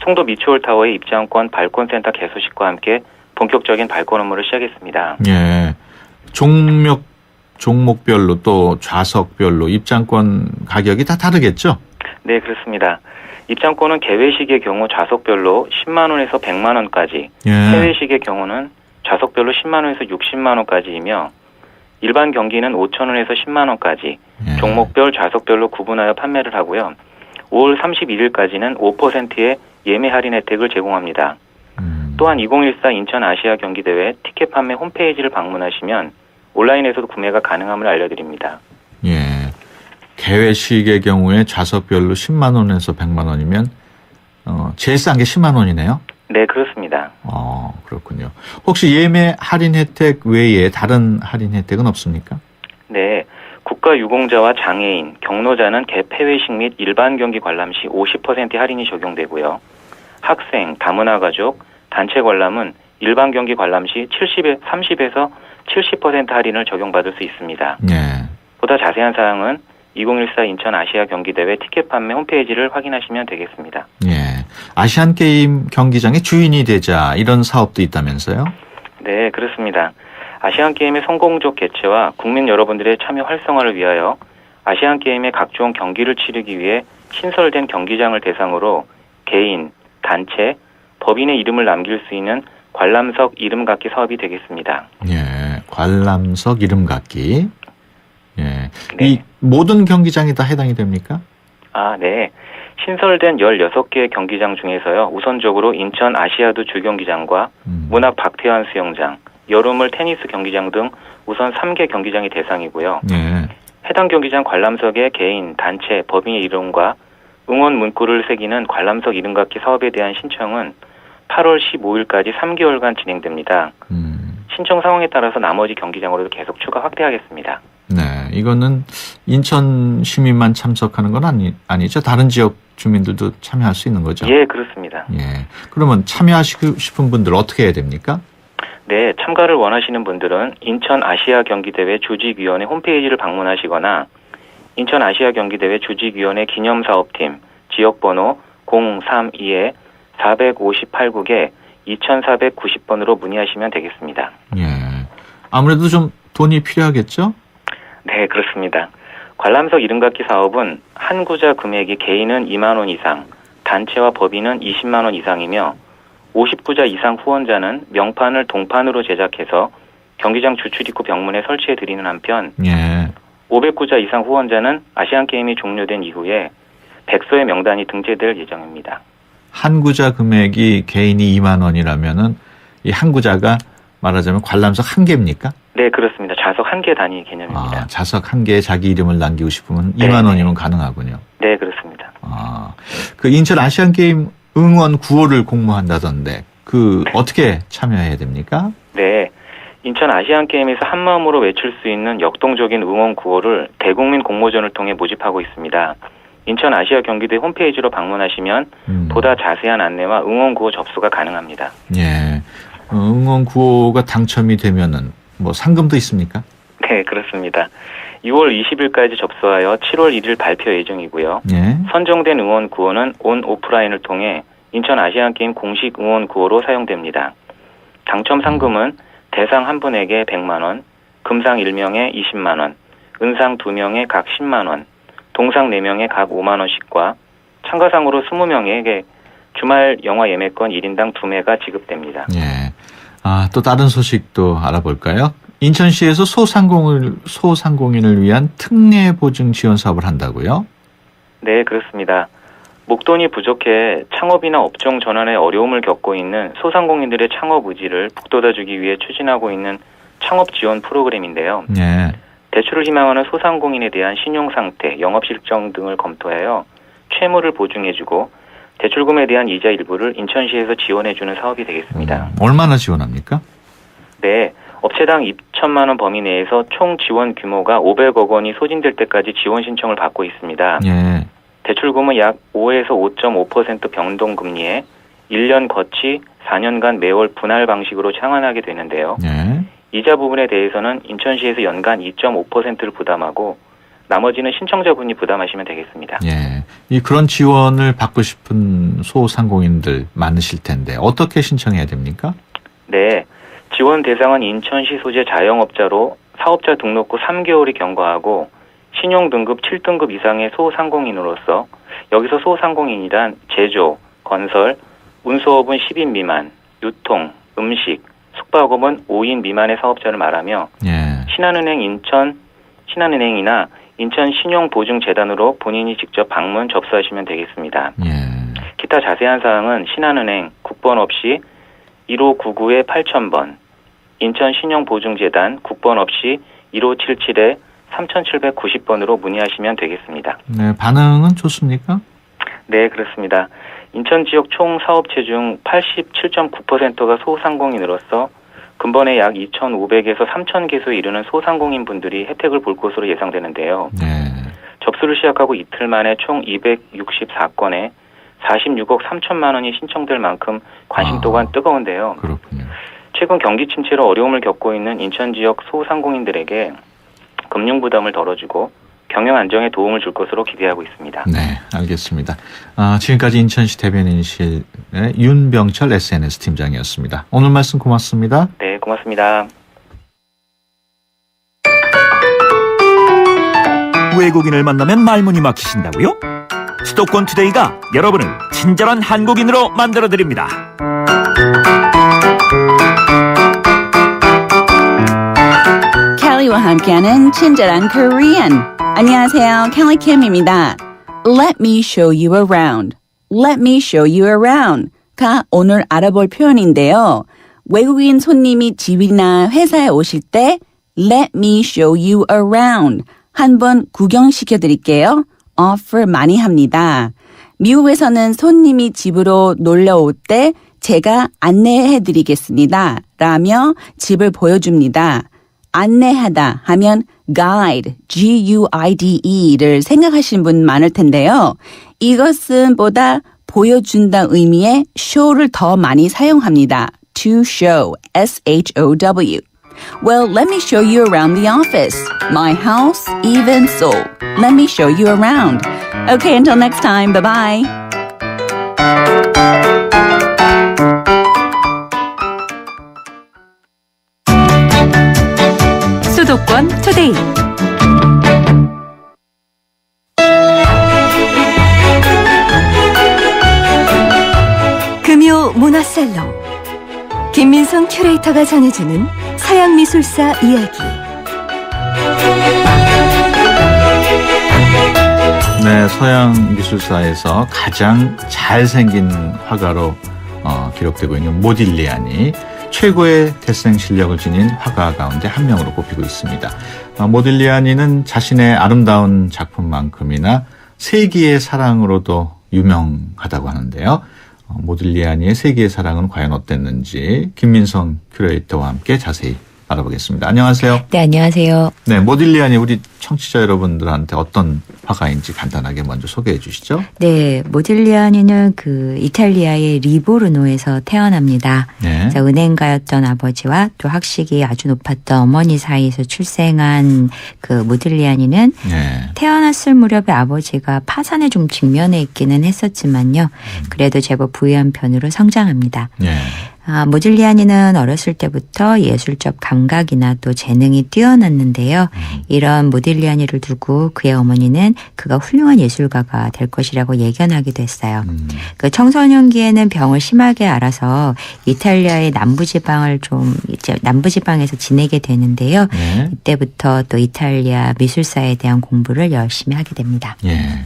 [SPEAKER 16] 송도 미추홀타워의 입장권 발권센터 개소식과 함께 본격적인 발권 업무를 시작했습니다.
[SPEAKER 1] 예, 종목별로 또 좌석별로 입장권 가격이 다 다르겠죠?
[SPEAKER 16] 네, 그렇습니다. 입장권은 개회식의 경우 좌석별로 10만 원에서 100만 원까지,
[SPEAKER 1] 예.
[SPEAKER 16] 해외식의 경우는 좌석별로 10만 원에서 60만 원까지이며 일반 경기는 5천 원에서 10만 원까지 종목별 좌석별로 구분하여 판매를 하고요. 5월 31일까지는 5%의 예매 할인 혜택을 제공합니다. 또한 2014 인천 아시아 경기대회 티켓 판매 홈페이지를 방문하시면 온라인에서도 구매가 가능함을 알려드립니다.
[SPEAKER 1] 예, 개회식의 경우에 좌석별로 10만 원에서 100만 원이면 제일 싼 게 10만 원이네요?
[SPEAKER 16] 네, 그렇습니다.
[SPEAKER 1] 그렇군요. 혹시 예매 할인 혜택 외에 다른 할인 혜택은 없습니까?
[SPEAKER 16] 네, 국가유공자와 장애인, 경로자는 개폐회식 및 일반 경기 관람 시 50% 할인이 적용되고요. 학생, 다문화 가족, 단체 관람은 일반 경기 관람 시 30에서 70% 할인을 적용받을 수 있습니다.
[SPEAKER 1] 예.
[SPEAKER 16] 보다 자세한 사항은 2014 인천 아시아 경기대회 티켓 판매 홈페이지를 확인하시면 되겠습니다.
[SPEAKER 1] 예. 아시안 게임 경기장의 주인이 되자 이런 사업도 있다면서요?
[SPEAKER 16] 네, 그렇습니다. 아시안 게임의 성공적 개최와 국민 여러분들의 참여 활성화를 위하여 아시안 게임의 각종 경기를 치르기 위해 신설된 경기장을 대상으로 개인, 단체, 법인의 이름을 남길 수 있는 관람석 이름 갖기 사업이 되겠습니다.
[SPEAKER 1] 예. 관람석 이름 갖기. 예.
[SPEAKER 16] 네.
[SPEAKER 1] 이 모든 경기장이 다 해당이 됩니까?
[SPEAKER 16] 아, 네. 신설된 16개의 경기장 중에서요. 우선적으로 인천 아시아드 주경기장과 문학 박태환 수영장, 여름을 테니스 경기장 등 우선 3개 경기장이 대상이고요.
[SPEAKER 1] 예.
[SPEAKER 16] 해당 경기장 관람석의 개인, 단체, 법인의 이름과 응원 문구를 새기는 관람석 이름 갖기 사업에 대한 신청은 8월 15일까지 3개월간 진행됩니다. 신청 상황에 따라서 나머지 경기장으로도 계속 추가 확대하겠습니다.
[SPEAKER 1] 네, 이거는 인천 시민만 참석하는 건 아니죠? 다른 지역 주민들도 참여할 수 있는 거죠?
[SPEAKER 16] 예, 그렇습니다.
[SPEAKER 1] 예. 그러면 참여하시고 싶은 분들 어떻게 해야 됩니까?
[SPEAKER 16] 네, 참가를 원하시는 분들은 인천 아시아 경기대회 조직위원회 홈페이지를 방문하시거나 인천 아시아 경기대회 조직위원회 기념사업팀 지역번호 032-458국에 2490번으로 문의하시면 되겠습니다.
[SPEAKER 1] 예. 아무래도 좀 돈이 필요하겠죠?
[SPEAKER 16] 네, 그렇습니다. 관람석 이름 갖기 사업은 한 구자 금액이 개인은 2만 원 이상, 단체와 법인은 20만 원 이상이며 50구자 이상 후원자는 명판을 동판으로 제작해서 경기장 주출입구 병문에 설치해 드리는 한편
[SPEAKER 1] 예.
[SPEAKER 16] 500구자 이상 후원자는 아시안게임이 종료된 이후에 백서의 명단이 등재될 예정입니다.
[SPEAKER 1] 한 구자 금액이 개인이 2만 원이라면은 이 한 구자가 말하자면 관람석 한 개입니까?
[SPEAKER 16] 네, 그렇습니다. 좌석 한 개 단위 개념입니다.
[SPEAKER 1] 아, 좌석 한 개에 자기 이름을 남기고 싶으면
[SPEAKER 16] 네.
[SPEAKER 1] 2만 원이면 가능하군요.
[SPEAKER 16] 네, 그렇습니다.
[SPEAKER 1] 아, 그 인천 아시안 게임 응원 구호를 공모한다던데 어떻게 참여해야 됩니까?
[SPEAKER 16] 네. 인천 아시안게임에서 한마음으로 외칠 수 있는 역동적인 응원 구호를 대국민 공모전을 통해 모집하고 있습니다. 인천 아시아 경기대 홈페이지로 방문하시면 보다 자세한 안내와 응원 구호 접수가 가능합니다.
[SPEAKER 1] 예. 응원 구호가 당첨이 되면은 뭐 상금도 있습니까?
[SPEAKER 16] 네, 그렇습니다. 6월 20일까지 접수하여 7월 1일 발표 예정이고요.
[SPEAKER 1] 예.
[SPEAKER 16] 선정된 응원 구호는 온 오프라인을 통해 인천 아시안게임 공식 응원 구호로 사용됩니다. 당첨 상금은 대상 한 분에게 100만 원, 금상 1명에 20만 원, 은상 2명에 각 10만 원, 동상 4명에 각 5만 원씩과 참가상으로 20명에게 주말 영화 예매권 1인당 2매가 지급됩니다.
[SPEAKER 1] 예. 아, 또 다른 소식도 알아볼까요? 인천시에서 소상공인을 위한 특례 보증 지원 사업을 한다고요?
[SPEAKER 16] 네, 그렇습니다. 목돈이 부족해 창업이나 업종 전환에 어려움을 겪고 있는 소상공인들의 창업 의지를 북돋아주기 위해 추진하고 있는 창업 지원 프로그램인데요.
[SPEAKER 1] 네.
[SPEAKER 16] 대출을 희망하는 소상공인에 대한 신용 상태, 영업 실정 등을 검토하여 채무를 보증해주고 대출금에 대한 이자 일부를 인천시에서 지원해주는 사업이 되겠습니다.
[SPEAKER 1] 얼마나 지원합니까?
[SPEAKER 16] 네, 업체당 2천만 원 범위 내에서 총 지원 규모가 500억 원이 소진될 때까지 지원 신청을 받고 있습니다.
[SPEAKER 1] 예.
[SPEAKER 16] 대출금은 약 5에서 5.5% 변동금리에 1년 거치 4년간 매월 분할 방식으로 상환하게 되는데요.
[SPEAKER 1] 예.
[SPEAKER 16] 이자 부분에 대해서는 인천시에서 연간 2.5%를 부담하고 나머지는 신청자분이 부담하시면 되겠습니다.
[SPEAKER 1] 예. 그런 지원을 받고 싶은 소상공인들 많으실 텐데 어떻게 신청해야 됩니까?
[SPEAKER 16] 네. 지원 대상은 인천시 소재 자영업자로 사업자 등록 후 3개월이 경과하고 신용 등급 7등급 이상의 소상공인으로서 여기서 소상공인이란 제조, 건설, 운수업은 10인 미만, 유통, 음식, 숙박업은 5인 미만의 사업자를 말하며
[SPEAKER 1] 예.
[SPEAKER 16] 신한은행이나 인천 신용보증재단으로 본인이 직접 방문 접수하시면 되겠습니다.
[SPEAKER 1] 예.
[SPEAKER 16] 기타 자세한 사항은 신한은행 국번 없이 1599-8000번, 인천 신용보증재단 국번 없이 1577-3790번으로 문의하시면 되겠습니다.
[SPEAKER 1] 네, 반응은 좋습니까?
[SPEAKER 16] 네, 그렇습니다. 인천 지역 총 사업체 중 87.9%가 소상공인으로서 근본에 약 2,500에서 3,000개소에 이르는 소상공인 분들이 혜택을 볼 것으로 예상되는데요.
[SPEAKER 1] 네.
[SPEAKER 16] 접수를 시작하고 이틀 만에 총 264건에 46억 3천만 원이 신청될 만큼 관심도가 뜨거운데요.
[SPEAKER 1] 그렇군요.
[SPEAKER 16] 최근 경기 침체로 어려움을 겪고 있는 인천 지역 소상공인들에게 금융 부담을 덜어주고 경영 안정에 도움을 줄 것으로 기대하고 있습니다.
[SPEAKER 1] 네, 알겠습니다. 지금까지 인천시 대변인실의 윤병철 SNS 팀장이었습니다. 오늘 말씀 고맙습니다.
[SPEAKER 16] 네, 고맙습니다.
[SPEAKER 11] 외국인을 만나면 말문이 막히신다고요? 수도권 투데이가 여러분을 친절한 한국인으로 만들어드립니다.
[SPEAKER 17] 켈리와 함께하는 친절한 Korean. 안녕하세요, 켈리 캠입니다. Let me show you around. Let me show you around가 오늘 알아볼 표현인데요. 외국인 손님이 집이나 회사에 오실 때 Let me show you around. 한번 구경시켜 드릴게요. offer 많이 합니다. 미국에서는 손님이 집으로 놀러 올 때 제가 안내해 드리겠습니다. 라며 집을 보여줍니다. 안내하다 하면 guide, G-U-I-D-E를 생각하시는 분 많을 텐데요. 이것은 보다 보여준다 의미의 show를 더 많이 사용합니다. to show, S-H-O-W. Well, let me show you around the office. My house, even so. Let me show you around. Okay, until next time. Bye-bye.
[SPEAKER 9] 수도권 투데이. 금요 문화살롱. 김민성 큐레이터가 전해주는 서양미술사 이야기.
[SPEAKER 1] 네, 서양 미술사에서 가장 잘생긴 화가로 기록되고 있는 모딜리아니 최고의 대생 실력을 지닌 화가 가운데 한 명으로 꼽히고 있습니다. 모딜리아니는 자신의 아름다운 작품만큼이나 세기의 사랑으로도 유명하다고 하는데요. 모딜리아니의 세기의 사랑은 과연 어땠는지 김민성 큐레이터와 함께 자세히 알아보겠습니다. 안녕하세요.
[SPEAKER 18] 네, 안녕하세요.
[SPEAKER 1] 네, 모딜리아니 우리 청취자 여러분들한테 어떤 화가인지 간단하게 먼저 소개해 주시죠.
[SPEAKER 18] 네, 모딜리아니는 그 이탈리아의 리보르노에서 태어납니다.
[SPEAKER 1] 네.
[SPEAKER 18] 은행가였던 아버지와 또 학식이 아주 높았던 어머니 사이에서 출생한 그 모딜리아니는
[SPEAKER 1] 네.
[SPEAKER 18] 태어났을 무렵에 아버지가 파산에 좀 직면해 있기는 했었지만요. 그래도 제법 부유한 편으로 성장합니다.
[SPEAKER 1] 네.
[SPEAKER 18] 모딜리아니는 어렸을 때부터 예술적 감각이나 또 재능이 뛰어났는데요. 이런 모딜리아니를 두고 그의 어머니는 그가 훌륭한 예술가가 될 것이라고 예견하기도 했어요. 그 청소년기에는 병을 심하게 앓아서 이탈리아의 남부지방을 남부지방에서 지내게 되는데요.
[SPEAKER 1] 네.
[SPEAKER 18] 이때부터 또 이탈리아 미술사에 대한 공부를 열심히 하게 됩니다.
[SPEAKER 1] 예.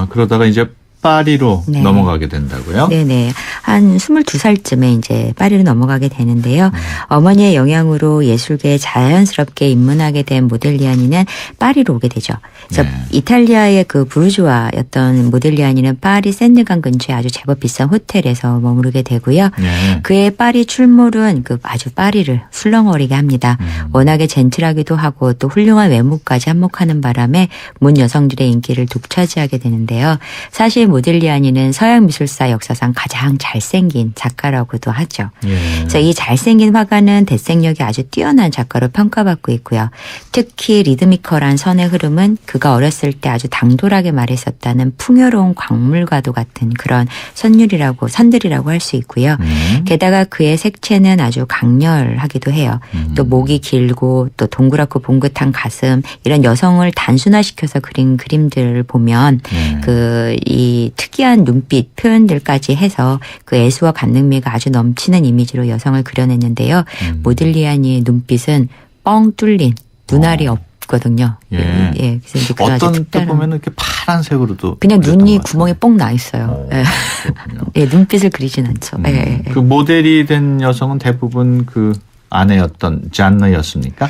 [SPEAKER 1] 그러다가 이제 파리로
[SPEAKER 18] 네.
[SPEAKER 1] 넘어가게 된다고요?
[SPEAKER 18] 네네. 한 22살쯤에 이제 파리로 넘어가게 되는데요. 어머니의 영향으로 예술계에 자연스럽게 입문하게 된 모딜리아니는 파리로 오게 되죠. 그래서
[SPEAKER 1] 네.
[SPEAKER 18] 이탈리아의 그 부르주아였던 모딜리아니는 파리 센느강 근처에 아주 제법 비싼 호텔에서 머무르게 되고요.
[SPEAKER 1] 네.
[SPEAKER 18] 그의 파리 출몰은 그 아주 파리를 술렁거리게 합니다. 워낙에 젠틀하기도 하고 또 훌륭한 외모까지 한몫하는 바람에 문 여성들의 인기를 독차지하게 되는데요. 사실 모딜리아니는 서양 미술사 역사상 가장 잘생긴 작가라고도 하죠.
[SPEAKER 1] 예.
[SPEAKER 18] 그래서 이 잘생긴 화가는 대생력이 아주 뛰어난 작가로 평가받고 있고요. 특히 리드미컬한 선의 흐름은 그가 어렸을 때 아주 당돌하게 말했었다는 풍요로운 광물과도 같은 그런 선들이라고 할 수 있고요. 게다가 그의 색채는 아주 강렬하기도 해요. 또 목이 길고 또 동그랗고 봉긋한 가슴 이런 여성을 단순화시켜서 그린 그림들을 보면 이 특이한 눈빛 표현들까지 해서 그 애수와 감능미가 아주 넘치는 이미지로 여성을 그려냈는데요. 모딜리아니의 눈빛은 뻥 뚫린 눈알이 없거든요.
[SPEAKER 1] 예.
[SPEAKER 18] 예. 그래서 이제 그런
[SPEAKER 1] 어떤
[SPEAKER 18] 아주
[SPEAKER 1] 때
[SPEAKER 18] 특별한
[SPEAKER 1] 보면은 이렇게 파란색으로도
[SPEAKER 18] 그냥 눈이 구멍에 뻥 나 있어요. 예. 예, 눈빛을 그리진 않죠. 예.
[SPEAKER 1] 그 모델이 된 여성은 대부분 그 아내였던 잔느였습니까?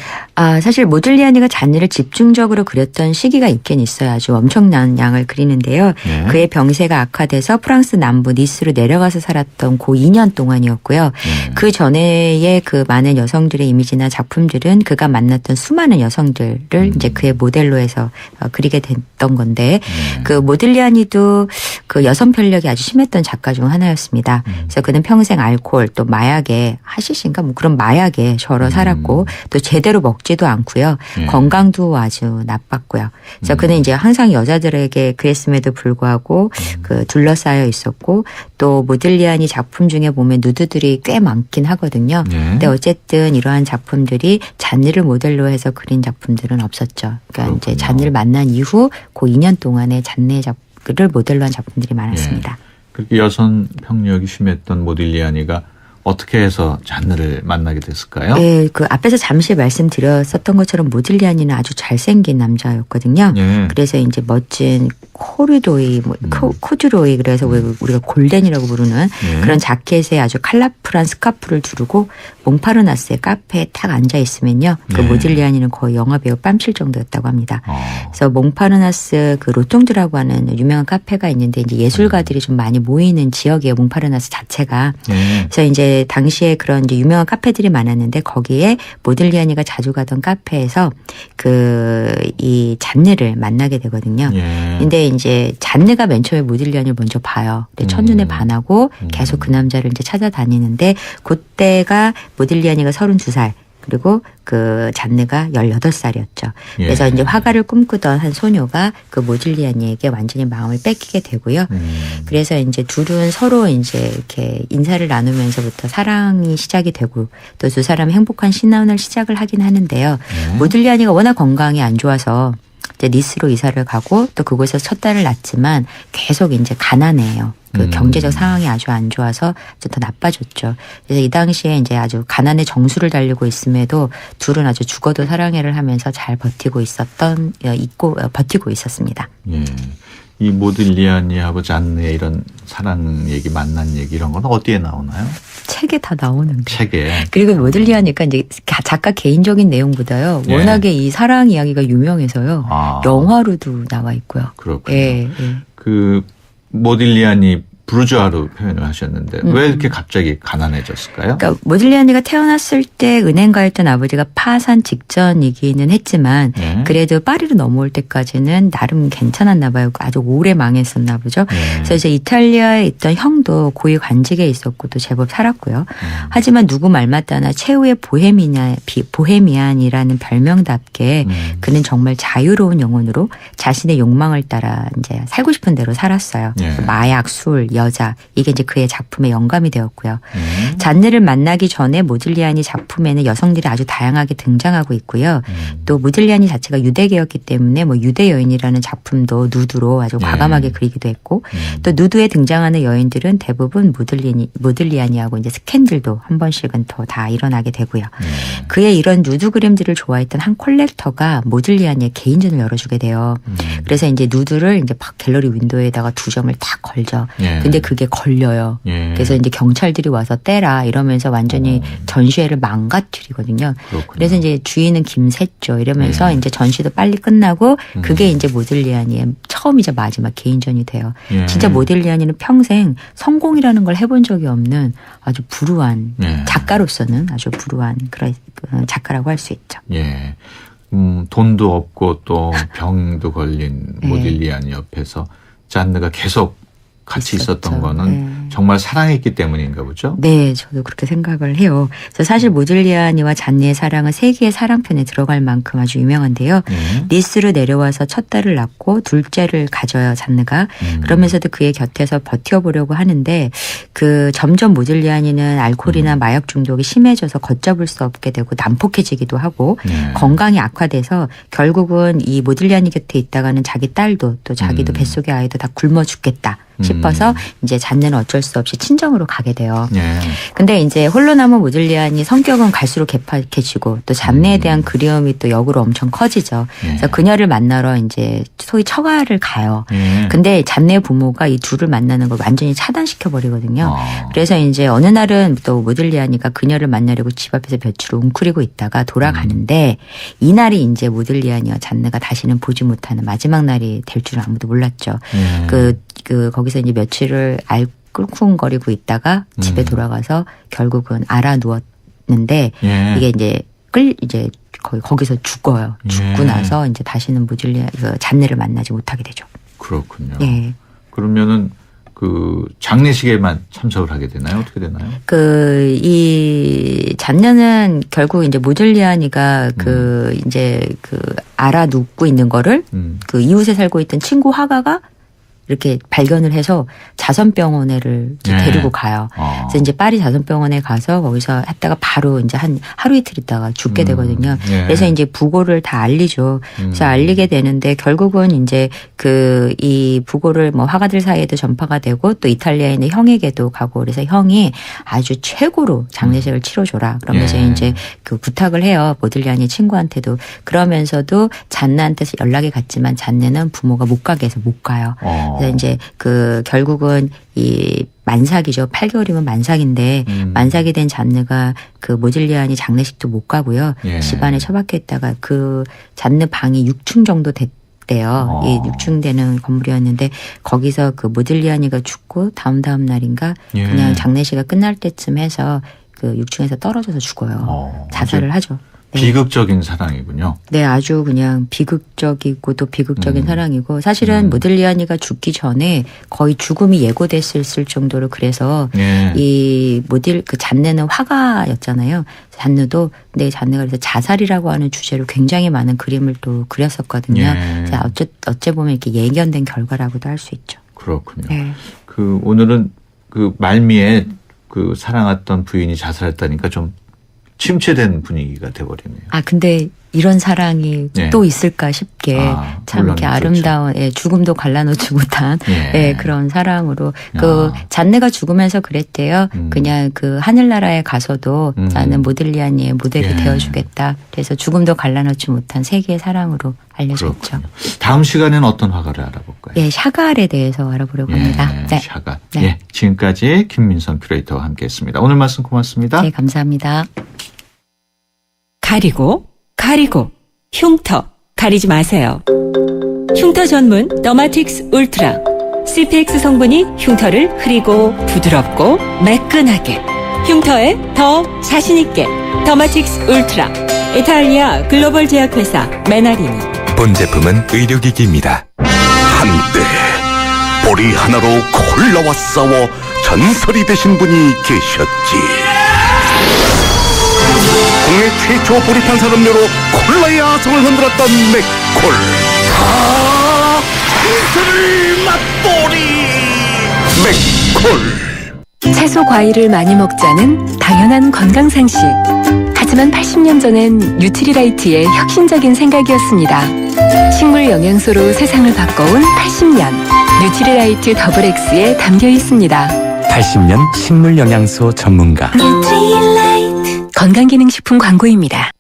[SPEAKER 18] 사실 모들리아니가 잔느를 집중적으로 그렸던 시기가 있긴 있어요. 아주 엄청난 양을 그리는데요.
[SPEAKER 1] 네.
[SPEAKER 18] 그의 병세가 악화돼서 프랑스 남부 니스로 내려가서 살았던 그 2년 동안이었고요. 그 전에의 그 많은 여성들의 이미지나 작품들은 그가 만났던 수많은 여성들을 이제 그의 모델로 해서 그리게 됐던 건데 그 모들리아니도 그 여성 편력이 아주 심했던 작가 중 하나였습니다. 그래서 그는 평생 알코올 또 마약에 하시신가 뭐 그런 마약에 절어 살았고 또 제대로 먹지도 않고요. 건강도 아주 나빴고요. 그래서 그는 이제 항상 여자들에게 그랬음에도 불구하고 그 둘러싸여 있었고 또 모들리아니 작품 중에 보면 누드들이 꽤 많긴 하거든요. 근데 어쨌든 이러한 작품들이 잔느를 모델로 해서 그린 작품들은 없었죠. 그러니까 이제 잔느를 만난 이후 그 2년 동안의 잔느의 작품을 모델로 한 작품들이 많았습니다.
[SPEAKER 1] 그렇게 여성 평력이 심했던 모딜리아니가 어떻게 해서 잔느를 만나게 됐을까요?
[SPEAKER 18] 네, 그 앞에서 잠시 말씀드렸었던 것처럼 모딜리아니는 아주 잘생긴 남자였거든요.
[SPEAKER 1] 네.
[SPEAKER 18] 그래서 이제 멋진 코르도이, 코듀로이, 그래서 우리가 골덴이라고 부르는 그런 자켓에 아주 컬러풀한 스카프를 두르고 몽파르나스의 카페에 딱 앉아 있으면요. 그 모딜리아니는 거의 영화배우 뺨칠 정도였다고 합니다. 그래서 몽파르나스 그 로통드라고 하는 유명한 카페가 있는데 이제 예술가들이 좀 많이 모이는 지역이에요. 몽파르나스 자체가. 그래서 이제 당시에 그런 이제 유명한 카페들이 많았는데 거기에 모딜리아니가 자주 가던 카페에서 이 잔느를 만나게 되거든요. 근데 이제 잔느가 맨 처음에 모딜리아니를 먼저 봐요. 근데 첫눈에 반하고 계속 그 남자를 이제 찾아다니는데 그때가 모딜리아니가 32살. 그리고 그 잔느가 18살이었죠. 그래서 이제 화가를 꿈꾸던 한 소녀가 그 모딜리아니에게 완전히 마음을 뺏기게 되고요. 그래서 이제 둘은 서로 이제 이렇게 인사를 나누면서부터 사랑이 시작이 되고 또 두 사람이 행복한 신혼을 시작을 하긴 하는데요. 모딜리아니가 워낙 건강이 안 좋아서 이제 니스로 이사를 가고 또 그곳에서 첫 딸을 낳지만 계속 이제 가난해요. 그 경제적 상황이 아주 안 좋아서 좀 더 나빠졌죠. 그래서 이 당시에 이제 아주 가난의 정수를 달리고 있음에도 둘은 아주 죽어도 사랑해를 하면서 잘 버티고 버티고 있었습니다.
[SPEAKER 1] 예. 이 모딜리아니하고 잔느의 이런 사랑 얘기, 만난 얘기 이런 건 어디에 나오나요?
[SPEAKER 18] 책에 다 나오는데.
[SPEAKER 1] 책에.
[SPEAKER 18] 그리고 모딜리아니까 이제 작가 개인적인 내용보다요. 워낙에 이 사랑 이야기가 유명해서요. 영화로도 나와 있고요.
[SPEAKER 1] 그렇군요. 그 모딜리아니 부르주아로 표현을 하셨는데 왜 이렇게 갑자기 가난해졌을까요?
[SPEAKER 18] 그러니까 모딜리아니가 태어났을 때 은행가였던 아버지가 파산 직전이기는 했지만 그래도 파리로 넘어올 때까지는 나름 괜찮았나 봐요. 아주 오래 망했었나 보죠. 그래서 이제 이탈리아에 있던 형도 고위 관직에 있었고 또 제법 살았고요. 하지만 누구 말 맞다나 최후의 보헤미안이라는 별명답게 그는 정말 자유로운 영혼으로 자신의 욕망을 따라 이제 살고 싶은 대로 살았어요. 마약, 술, 여자 이게 이제 그의 작품의 영감이 되었고요. 잔느를 만나기 전에 모딜리아니 작품에는 여성들이 아주 다양하게 등장하고 있고요. 또 모딜리아니 자체가 유대계였기 때문에 뭐 유대 여인이라는 작품도 누드로 아주 과감하게 그리기도 했고 또 누드에 등장하는 여인들은 대부분 모딜리아니하고 이제 스캔들도 한 번씩은 더 다 일어나게 되고요. 그의 이런 누드 그림들을 좋아했던 한 콜렉터가 모딜리아니의 개인전을 열어주게 돼요. 그래서 이제 누드를 이제 갤러리 윈도우에다가 2점을 딱 걸죠. 근데 그게 걸려요. 그래서 이제 경찰들이 와서 떼라 이러면서 완전히 전시회를 망가뜨리거든요. 그래서 이제 주인은 김샜죠. 이러면서 이제 전시도 빨리 끝나고 그게 이제 모딜리아니의 처음이자 마지막 개인전이 돼요. 진짜 모딜리아니는 평생 성공이라는 걸 해본 적이 없는 아주 불우한 작가로서는 아주 불우한 그런 작가라고 할 수 있죠.
[SPEAKER 1] 예. 돈도 없고 또 병도 걸린 모딜리아니 옆에서 잔느가 계속 같이 있었던 거는 정말 사랑했기 때문인가 보죠?
[SPEAKER 18] 네, 저도 그렇게 생각을 해요. 그래서 사실 모딜리아니와 잔느의 사랑은 세계의 사랑편에 들어갈 만큼 아주 유명한데요. 니스로 내려와서 첫 딸을 낳고 둘째를 가져요, 잔느가. 그러면서도 그의 곁에서 버텨보려고 하는데 그 점점 모딜리아니는 알코올이나 마약 중독이 심해져서 걷잡을 수 없게 되고 난폭해지기도 하고 건강이 악화돼서 결국은 이 모딜리아니 곁에 있다가는 자기 딸도 또 자기도 뱃속의 아이도 다 굶어 죽겠다. 싶어서 이제 잔느는 어쩔 수 없이 친정으로 가게 돼요.
[SPEAKER 1] 예.
[SPEAKER 18] 근데 이제 홀로 남은 모들리안이 성격은 갈수록 개팍해지고 또 잔느에 대한 그리움이 또 역으로 엄청 커지죠. 그래서 그녀를 만나러 이제 소위 처가를 가요. 근데 잔느의 부모가 이 둘을 만나는 걸 완전히 차단시켜 버리거든요. 그래서 이제 어느 날은 또 모들리안이가 그녀를 만나려고 집 앞에서 볕으로 웅크리고 있다가 돌아가는데 이날이 이제 모들리안이와 잔느가 다시는 보지 못하는 마지막 날이 될 줄은 아무도 몰랐죠. 거기서 이제 며칠을 끙끙거리고 있다가 집에 돌아가서 결국은 알아누웠는데 이게 이제 거기서 죽어요. 죽고 나서 이제 다시는 잔느를 만나지 못하게 되죠.
[SPEAKER 1] 그렇군요.
[SPEAKER 18] 예.
[SPEAKER 1] 그러면은 그 장례식에만 참석을 하게 되나요? 어떻게 되나요?
[SPEAKER 18] 이 잔느는 결국 이제 모들리안이가 이제 알아눕고 있는 거를 그 이웃에 살고 있던 친구 화가가 이렇게 발견을 해서 자선병원에를 데리고 가요. 그래서 이제 파리 자선병원에 가서 거기서 했다가 바로 이제 한 하루 이틀 있다가 죽게 되거든요. 그래서 이제 부고를 다 알리죠. 그래서 알리게 되는데 결국은 이제 이 부고를 뭐 화가들 사이에도 전파가 되고 또 이탈리아에 있는 형에게도 가고 그래서 형이 아주 최고로 장례식을 치러줘라. 그러면서 이제 부탁을 해요. 모들리안이 친구한테도. 그러면서도 잔느한테서 연락이 갔지만 잔느는 부모가 못 가게 해서 못 가요. 그래서 이제 결국은 이 만삭이죠. 8개월이면 만삭인데 만삭이 된 잔느가 모들리안이 장례식도 못 가고요. 집안에 처박혀 있다가 잔느 방이 6층 정도 됐대요. 이 6층 되는 건물이었는데 거기서 모들리안이가 죽고 다음 날인가 그냥 장례식이 끝날 때쯤 해서 6층에서 떨어져서 죽어요. 자살을 하죠. 네.
[SPEAKER 1] 비극적인 사랑이군요.
[SPEAKER 18] 네, 아주 그냥 비극적이고 또 비극적인 사랑이고 사실은 모들리안이가 죽기 전에 거의 죽음이 예고됐을 정도로 그래서 잔느는 화가였잖아요. 잔느도 근데 잔느가 그래서 자살이라고 하는 주제로 굉장히 많은 그림을 또 그렸었거든요. 어째 보면 이렇게 예견된 결과라고도 할 수 있죠.
[SPEAKER 1] 그렇군요. 네. 오늘은 말미에 사랑했던 부인이 자살했다니까 좀 침체된 분위기가 돼버리네요.
[SPEAKER 18] 근데 이런 사랑이 또 있을까 싶게 참 이렇게 아름다운 죽음도 갈라놓지 못한 그런 사랑으로 잔느가 죽으면서 그랬대요. 그냥 하늘나라에 가서도 나는 모들리안이의 모델이 되어주겠다. 그래서 죽음도 갈라놓지 못한 세계의 사랑으로 알려졌죠.
[SPEAKER 1] 그렇군요. 다음 시간에는 어떤 화가를 알아볼까요?
[SPEAKER 18] 샤갈에 대해서 알아보려고 합니다.
[SPEAKER 1] 샤갈. 지금까지 김민선 큐레이터와 함께했습니다. 오늘 말씀 고맙습니다.
[SPEAKER 18] 네, 감사합니다.
[SPEAKER 9] 가리고 흉터 가리지 마세요. 흉터 전문 더마틱스 울트라 CPX 성분이 흉터를 흐리고 부드럽고 매끈하게 흉터에 더 자신있게 더마틱스 울트라 이탈리아 글로벌 제약회사 메나리니
[SPEAKER 11] 본 제품은 의료기기입니다. 한때 보리 하나로 콜라와 싸워 전설이 되신 분이 계셨지. 국내 최초 보리 탄산음료로 콜라의 아성을 흔들었던 맥콜. 전설의 맛보리 맥콜.
[SPEAKER 12] 채소 과일을 많이 먹자는 당연한 건강 상식. 하지만 80년 전엔 뉴트리라이트의 혁신적인 생각이었습니다. 식물 영양소로 세상을 바꿔온 80년 뉴트리라이트 더블 X에 담겨 있습니다.
[SPEAKER 10] 80년 식물 영양소 전문가
[SPEAKER 12] 건강기능식품 광고입니다.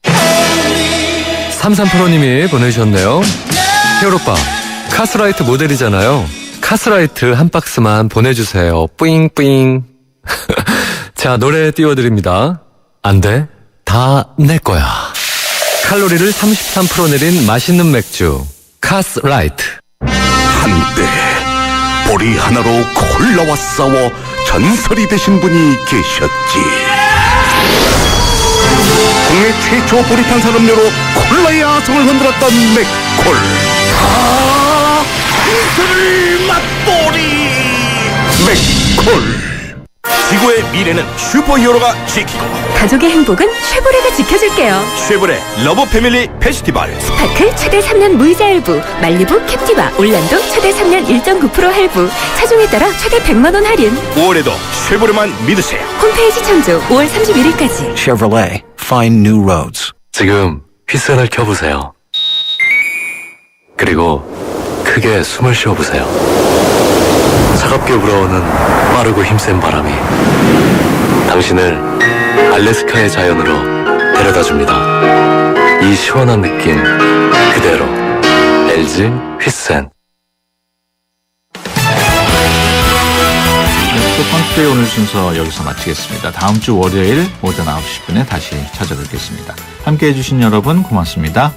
[SPEAKER 10] 33프로님이 보내주셨네요. 히어로빠 카스라이트 모델이잖아요. 카스라이트 한 박스만 보내주세요. 뿌잉뿌잉. 자, 노래 띄워드립니다. 안 돼. 다 내 거야. 칼로리를 33% 내린 맛있는 맥주 카스라이트.
[SPEAKER 11] 한때 보리 하나로 콜라와 싸워 전설이 되신 분이 계셨지. 국내 최초 보리 탄산음료로 콜라의 아성을 흔들었던 맥콜. 전설의 맛보리 맥콜. 지구의 미래는 슈퍼히어로가 지키고
[SPEAKER 12] 가족의 행복은 쉐보레가 지켜줄게요.
[SPEAKER 11] 쉐보레 러브 패밀리 페스티벌
[SPEAKER 12] 스파클 최대 3년 무이자 할부, 말리부 캡티바 올란도 최대 3년 1.9% 할부, 차종에 따라 최대 100만 원 할인.
[SPEAKER 11] 5월에도 쉐보레만 믿으세요.
[SPEAKER 12] 홈페이지 참조 5월 31일까지.
[SPEAKER 10] Chevrolet, find new roads. 지금 휘슬을 켜보세요. 그리고 크게 숨을 쉬어보세요. 차갑게 불어오는 빠르고 힘센 바람이 당신을 알래스카의 자연으로 데려다줍니다. 이 시원한 느낌 그대로 LG 휘센.
[SPEAKER 1] 수도권 투데이 오늘 순서 여기서 마치겠습니다. 다음 주 월요일 오전 9시 10분에 다시 찾아뵙겠습니다. 함께해 주신 여러분 고맙습니다.